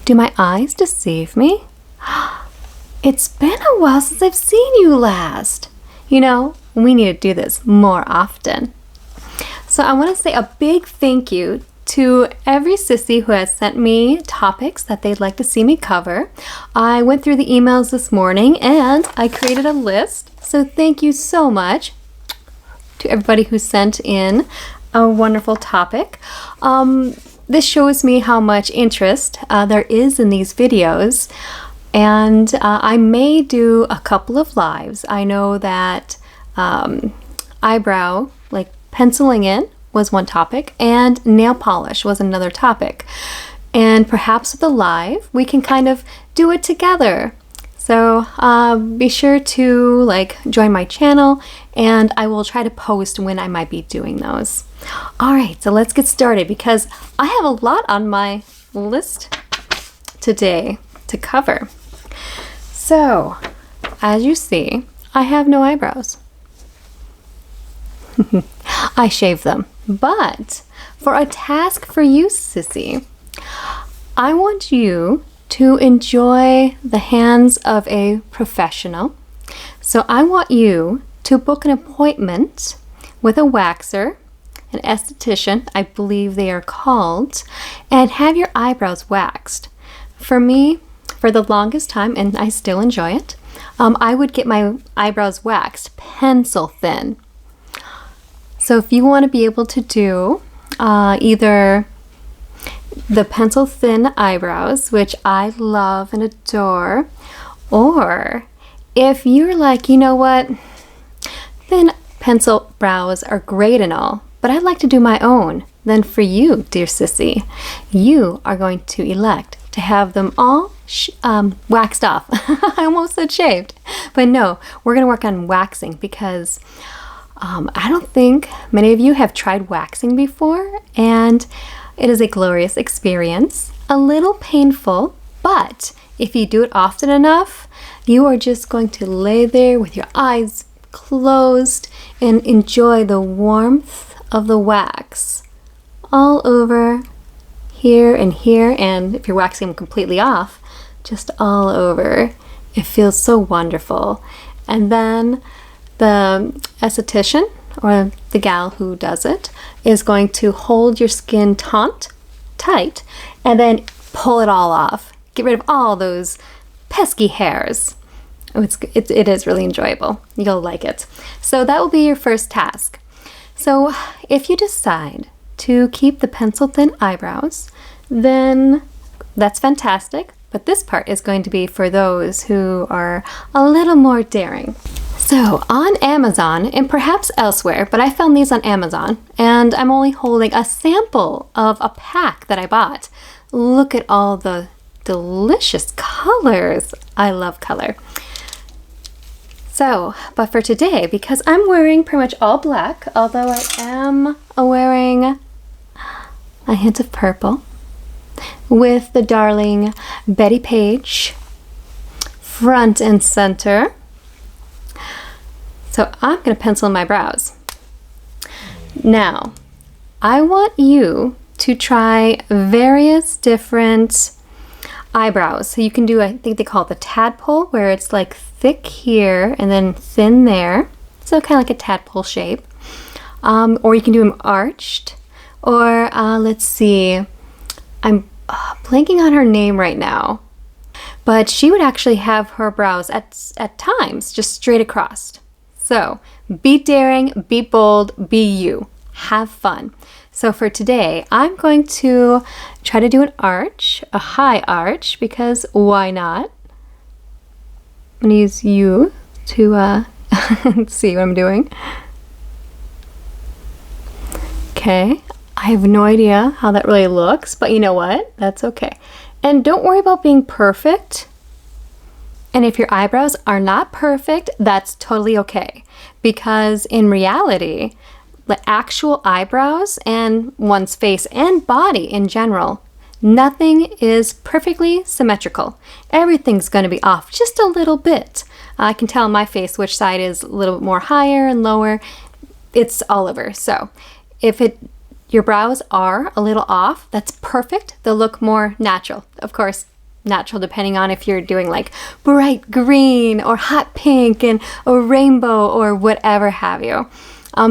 Do my eyes deceive me? It's been a while since I've seen you last. You know, we need to do this more often. So I want to say a big thank you to every sissy who has sent me topics that they'd like to see me cover. I went through the emails this morning and I created a list. So thank you so much to everybody who sent in a wonderful topic. This shows me how much interest there is in these videos. And I may do a couple of lives. I know that eyebrow, like penciling in, was one topic, and nail polish was another topic. And perhaps with the live, we can kind of do it together. So be sure to join my channel, and I will try to post when I might be doing those. All right, so let's get started because I have a lot on my list today to cover. So, as you see, I have no eyebrows. I shave them. But for a task for you, sissy, I want you to enjoy the hands of a professional. So I want you to book an appointment with a waxer, an esthetician, I believe they are called, and have your eyebrows waxed. For me, for the longest time, and I still enjoy it, I would get my eyebrows waxed pencil thin. So if you want to be able to do either the pencil thin eyebrows, which I love and adore, or if you're like, you know what, thin pencil brows are great and all, but I'd like to do my own, then for you, dear sissy, you are going to elect to have them all waxed off. I almost said shaved, but no, we're going to work on waxing because I don't think many of you have tried waxing before, and it is a glorious experience. A little painful, but if you do it often enough, you are just going to lay there with your eyes closed and enjoy the warmth of the wax all over here, and if you're waxing them completely off, just all over. It feels so wonderful. And then the esthetician, or the gal who does it, is going to hold your skin tight and then pull it all off. Get rid of all those pesky hairs. Oh, it is really enjoyable. You'll like it. So that will be your first task. So if you decide to keep the pencil thin eyebrows, then that's fantastic. But this part is going to be for those who are a little more daring. So on Amazon, and perhaps elsewhere, but I found these on Amazon, and I'm only holding a sample of a pack that I bought. Look at all the delicious colors. I love color. So, but for today, because I'm wearing pretty much all black, although I am wearing a hint of purple with the darling Betty Page front and center. So I'm going to pencil in my brows. Now, I want you to try various different eyebrows. So you can do, I think they call it the tadpole, where it's like thick here and then thin there. So kind of like a tadpole shape. Or you can do them arched. Or let's see, I'm blanking on her name right now. But she would actually have her brows at times just straight across. So be daring, be bold, be you. Have fun. So for today, I'm going to try to do an arch, a high arch, because why not? I'm going to use you to see what I'm doing. Okay, I have no idea how that really looks, but you know what? That's okay. And don't worry about being perfect. And if your eyebrows are not perfect, that's totally okay. Because in reality, the actual eyebrows and one's face and body in general, nothing is perfectly symmetrical. Everything's going to be off just a little bit. I can tell on my face which side is a little bit more higher and lower. It's all over. So if your brows are a little off, that's perfect. They'll look more natural. Of course, natural depending on if you're doing like bright green or hot pink and a rainbow or whatever have you.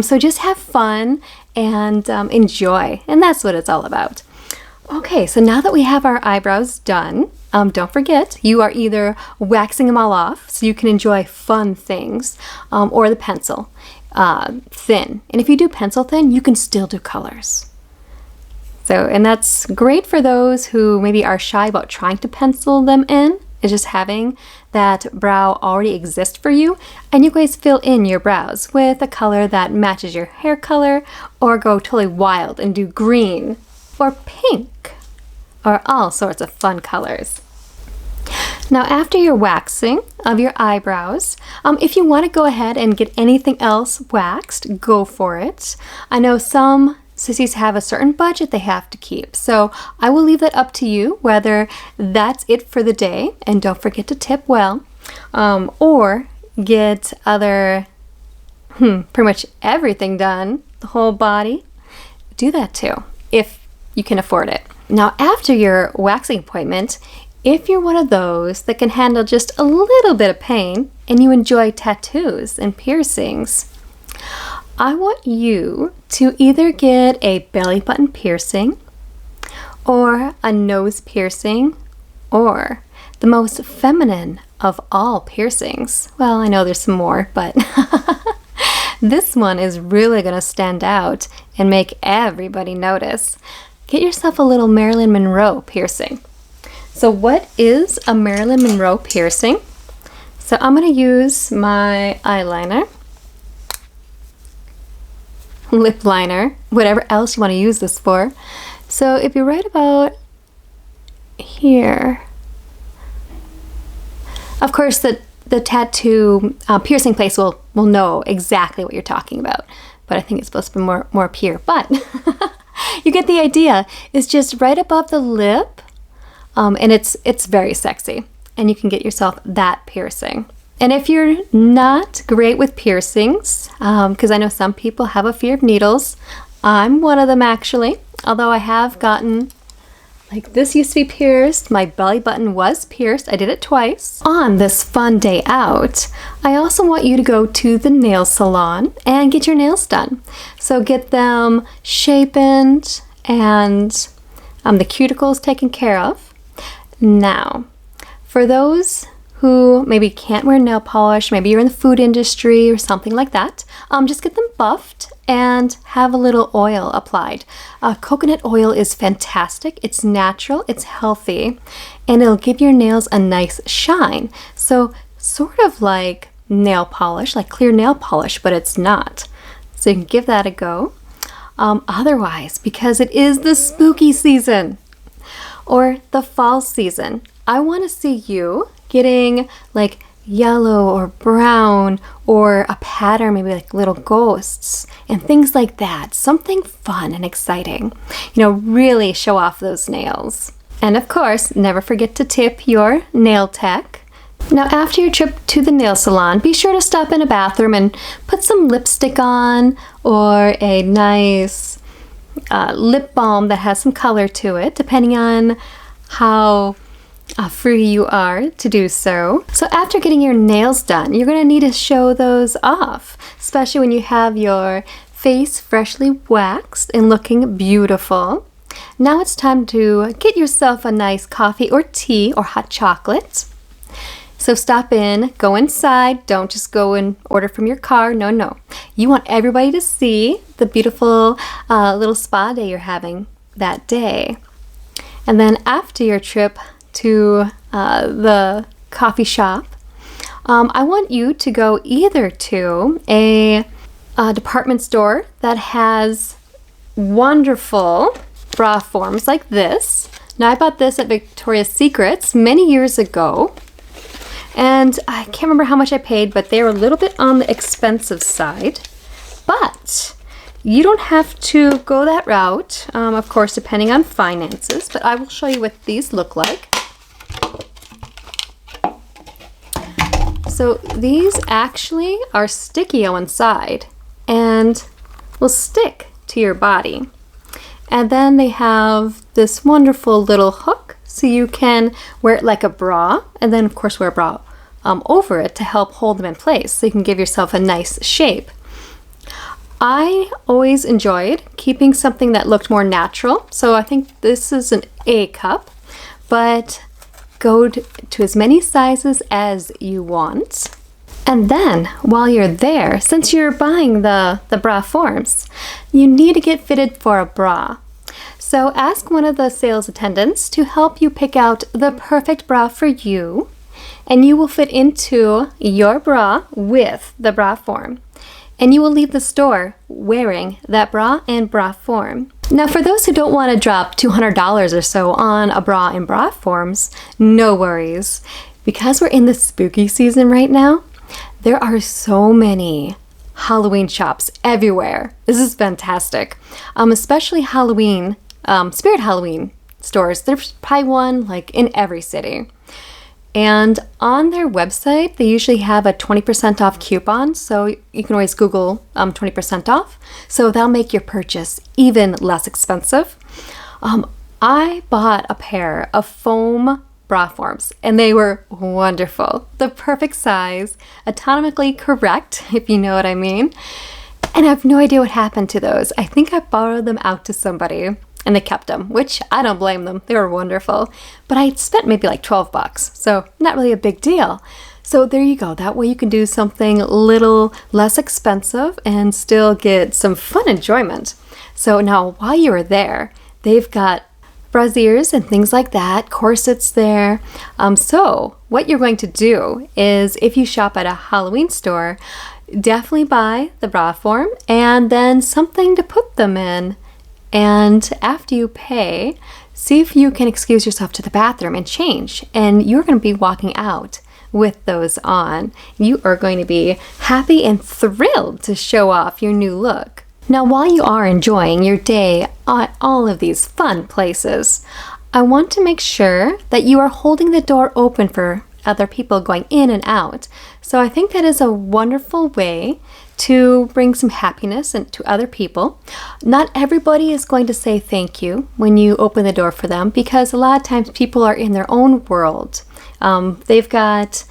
So just have fun and enjoy, and that's what it's all about. Okay, so now that we have our eyebrows done, don't forget, you are either waxing them all off so you can enjoy fun things, or the pencil thin. And if you do pencil thin, you can still do colors. So, and that's great for those who maybe are shy about trying to pencil them in. It's just having that brow already exist for you, and you guys fill in your brows with a color that matches your hair color, or go totally wild and do green or pink or all sorts of fun colors. Now, after your waxing of your eyebrows, if you want to go ahead and get anything else waxed, go for it. I know some sissies have a certain budget they have to keep, so I will leave that up to you whether that's it for the day. And don't forget to tip well, or get other pretty much everything done, the whole body. Do that too if you can afford it. Now, after your waxing appointment, if you're one of those that can handle just a little bit of pain and you enjoy tattoos and piercings, I want you to either get a belly button piercing or a nose piercing, or the most feminine of all piercings. Well, I know there's some more, but this one is really going to stand out and make everybody notice. Get yourself a little Marilyn Monroe piercing. So what is a Marilyn Monroe piercing? So I'm going to use my eyeliner, lip liner, whatever else you want to use this for. So if you're right about here, of course the tattoo piercing place will know exactly what you're talking about, but I think it's supposed to be more up here, but you get the idea. It's just right above the lip. And it's very sexy, and you can get yourself that piercing. And if you're not great with piercings, because I know some people have a fear of needles, I'm one of them actually, although I have gotten, like this used to be pierced, my belly button was pierced, I did it twice. On this fun day out, I also want you to go to the nail salon and get your nails done. So get them shapened and the cuticles taken care of. Now, for those who maybe can't wear nail polish, maybe you're in the food industry or something like that, just get them buffed and have a little oil applied. Coconut oil is fantastic. It's natural, it's healthy, and it'll give your nails a nice shine. So sort of like nail polish, like clear nail polish, but it's not. So you can give that a go. Otherwise, because it is the spooky season, or the fall season, I want to see you getting like yellow or brown or a pattern, maybe like little ghosts and things like that. Something fun and exciting. Really show off those nails. And of course, never forget to tip your nail tech. Now, after your trip to the nail salon, be sure to stop in a bathroom and put some lipstick on, or a nice lip balm that has some color to it, depending on how free you are to do so. So after getting your nails done, you're going to need to show those off, especially when you have your face freshly waxed and looking beautiful. Now it's time to get yourself a nice coffee or tea or hot chocolate. So stop in, go inside, don't just go and order from your car. No. You want everybody to see the beautiful little spa day you're having that day. And then after your trip to the coffee shop, I want you to go either to a department store that has wonderful bra forms like this. Now, I bought this at Victoria's Secrets many years ago. And I can't remember how much I paid, but they were a little bit on the expensive side. But you don't have to go that route, of course, depending on finances. But I will show you what these look like. So these actually are sticky on one side and will stick to your body. And then they have this wonderful little hook so you can wear it like a bra, and then of course wear a bra over it to help hold them in place so you can give yourself a nice shape. I always enjoyed keeping something that looked more natural, so I think this is an A cup, but go to as many sizes as you want. And then while you're there, since you're buying the bra forms, you need to get fitted for a bra. So ask one of the sales attendants to help you pick out the perfect bra for you, and you will fit into your bra with the bra form. And you will leave the store wearing that bra and bra form. Now, for those who don't want to drop $200 or so on a bra and bra forms, no worries. Because we're in the spooky season right now, there are so many Halloween shops everywhere. This is fantastic. Especially Halloween, Spirit Halloween stores. There's probably one like in every city. And on their website, they usually have a 20% off coupon, so you can always Google 20% off. So that'll make your purchase even less expensive. I bought a pair of foam bra forms, and they were wonderful. The perfect size, anatomically correct, if you know what I mean. And I have no idea what happened to those. I think I borrowed them out to somebody, and they kept them, which I don't blame them. They were wonderful. But I spent maybe like $12, so not really a big deal. So there you go. That way you can do something a little less expensive and still get some fun enjoyment. So now while you are there, they've got brassieres and things like that, corsets there. So what you're going to do is, if you shop at a Halloween store, definitely buy the bra form and then something to put them in. And after you pay, see if you can excuse yourself to the bathroom and change. And you're going to be walking out with those on. You are going to be happy and thrilled to show off your new look. Now, while you are enjoying your day at all of these fun places, I want to make sure that you are holding the door open for other people going in and out. So I think that is a wonderful way to bring some happiness to other people. Not everybody is going to say thank you when you open the door for them, because a lot of times people are in their own world. They've got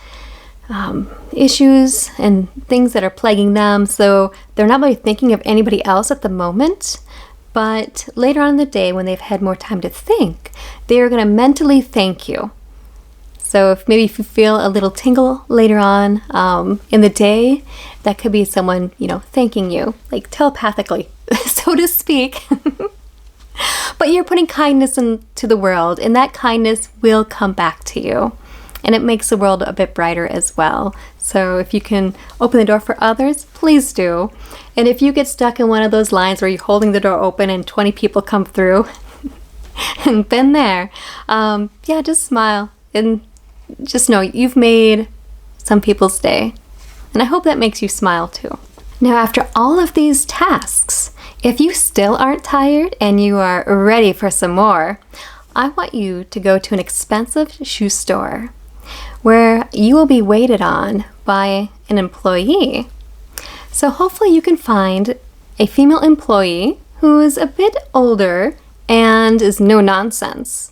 issues and things that are plaguing them, so they're not really thinking of anybody else at the moment. But later on in the day, when they've had more time to think, they are going to mentally thank you. So if you feel a little tingle later on in the day, that could be someone, thanking you, like telepathically, so to speak. But you're putting kindness into the world, and that kindness will come back to you. And it makes the world a bit brighter as well. So if you can open the door for others, please do. And if you get stuck in one of those lines where you're holding the door open and 20 people come through, and been there, just smile and just know you've made some people's day. And I hope that makes you smile too. Now, after all of these tasks, if you still aren't tired and you are ready for some more, I want you to go to an expensive shoe store where you will be waited on by an employee. So hopefully you can find a female employee who is a bit older and is no nonsense,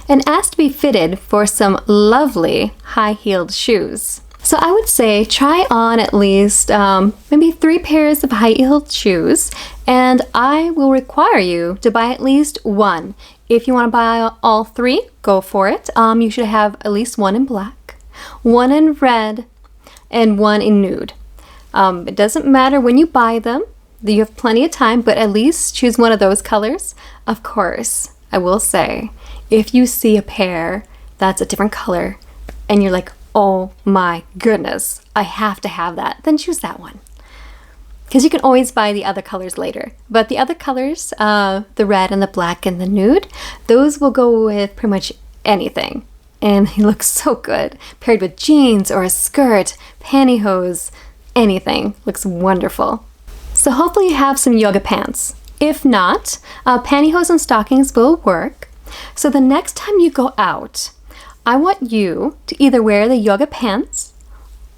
and ask to be fitted for some lovely high-heeled shoes. So I would say try on at least maybe 3 pairs of high-heeled shoes, and I will require you to buy at least one. If you want to buy all 3, go for it. You should have at least one in black, one in red, and one in nude. It doesn't matter when you buy them. You have plenty of time, but at least choose one of those colors. Of course, I will say, if you see a pair that's a different color and you're like, oh my goodness, I have to have that, then choose that one. Because you can always buy the other colors later. But the other colors, the red and the black and the nude, those will go with pretty much anything. And they look so good. Paired with jeans or a skirt, pantyhose, anything. Looks wonderful. So hopefully you have some yoga pants. If not, pantyhose and stockings will work. So the next time you go out, I want you to either wear the yoga pants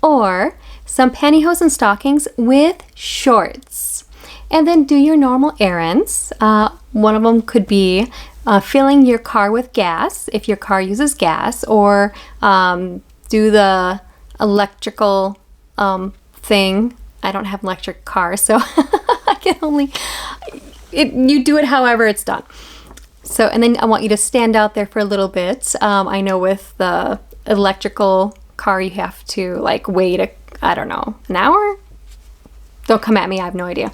or some pantyhose and stockings with shorts. And then do your normal errands. One of them could be filling your car with gas if your car uses gas, or do the electrical thing. I don't have an electric car, so I can only, you do it however it's done. So, and then I want you to stand out there for a little bit. I know with the electrical car, you have to like wait, I don't know, an hour? Don't come at me, I have no idea.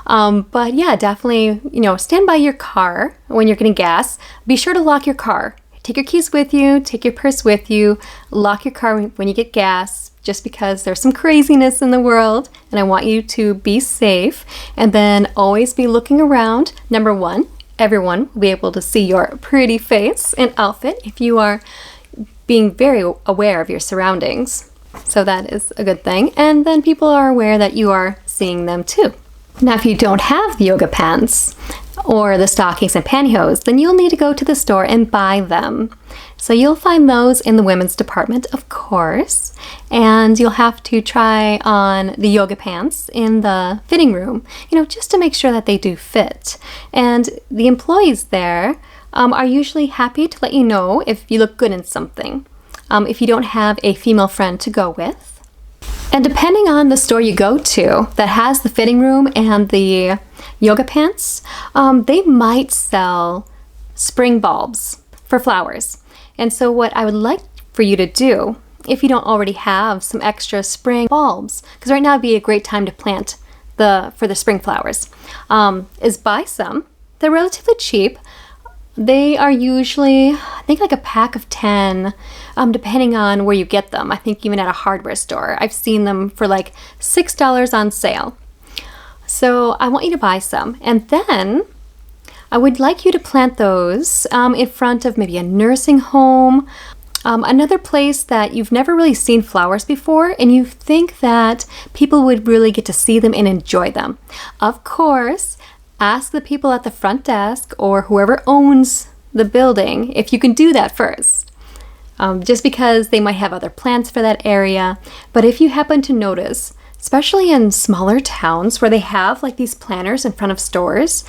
But yeah, definitely, stand by your car when you're getting gas. Be sure to lock your car. Take your keys with you, take your purse with you, lock your car when you get gas, just because there's some craziness in the world, and I want you to be safe. And then always be looking around. Number one, everyone will be able to see your pretty face and outfit if you are being very aware of your surroundings. So that is a good thing. And then people are aware that you are seeing them too. Now, if you don't have the yoga pants or the stockings and pantyhose, then you'll need to go to the store and buy them. So you'll find those in the women's department, of course, and you'll have to try on the yoga pants in the fitting room, just to make sure that they do fit. And the employees there are usually happy to let you know if you look good in something, if you don't have a female friend to go with. And depending on the store you go to that has the fitting room and the yoga pants, they might sell spring bulbs for flowers. And so what I would like for you to do, if you don't already have some extra spring bulbs, because right now would be a great time to plant for the spring flowers, is buy some. They're relatively cheap. They are usually, I think, like a pack of 10, depending on where you get them. I think even at a hardware store. I've seen them for like $6 on sale. So I want you to buy some. And then I would like you to plant those in front of maybe a nursing home, another place that you've never really seen flowers before, and you think that people would really get to see them and enjoy them. Of course, ask the people at the front desk or whoever owns the building if you can do that first, just because they might have other plants for that area. But if you happen to notice, especially in smaller towns where they have like these planters in front of stores,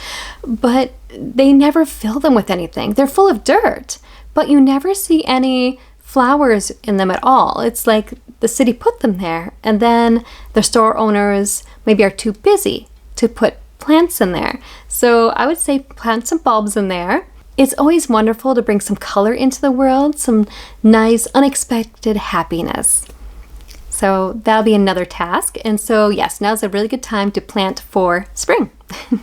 but they never fill them with anything. They're full of dirt, but you never see any flowers in them at all. It's like the city put them there, and then the store owners maybe are too busy to put plants in there. So I would say plant some bulbs in there. It's always wonderful to bring some color into the world, some nice, unexpected happiness. So that'll be another task. And so yes, now's a really good time to plant for spring.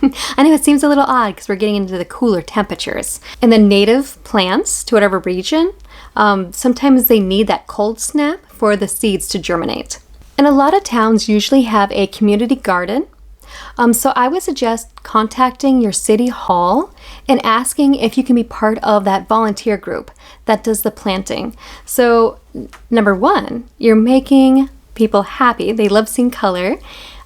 I know it seems a little odd because we're getting into the cooler temperatures. And the native plants to whatever region, sometimes they need that cold snap for the seeds to germinate. And a lot of towns usually have a community garden. So I would suggest contacting your city hall and asking if you can be part of that volunteer group that does the planting. So number one, you're making people happy. They love seeing color.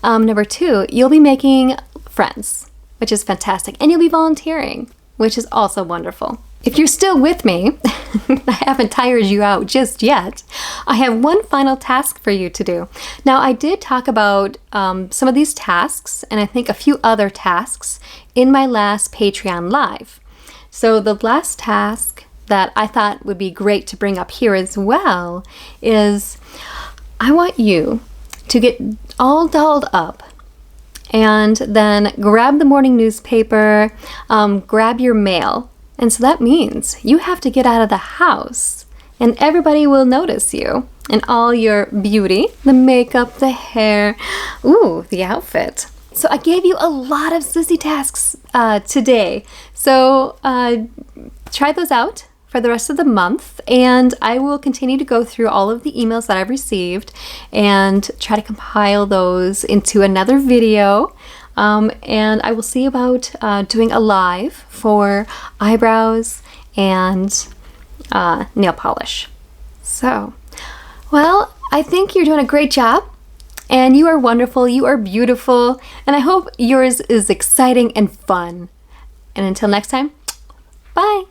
Number two, you'll be making friends, which is fantastic. And you'll be volunteering, which is also wonderful. If you're still with me, I haven't tired you out just yet, I have one final task for you to do. Now, I did talk about some of these tasks, and I think a few other tasks in my last Patreon Live. So the last task that I thought would be great to bring up here as well is I want you to get all dolled up and then grab the morning newspaper, grab your mail. And so that means you have to get out of the house and everybody will notice you and all your beauty, the makeup, the hair, ooh, the outfit. So I gave you a lot of sissy tasks today. So try those out for the rest of the month, and I will continue to go through all of the emails that I've received and try to compile those into another video. And I will see about doing a live for eyebrows and nail polish. So, well, I think you're doing a great job, and you are wonderful, you are beautiful, and I hope yours is exciting and fun. And until next time, bye!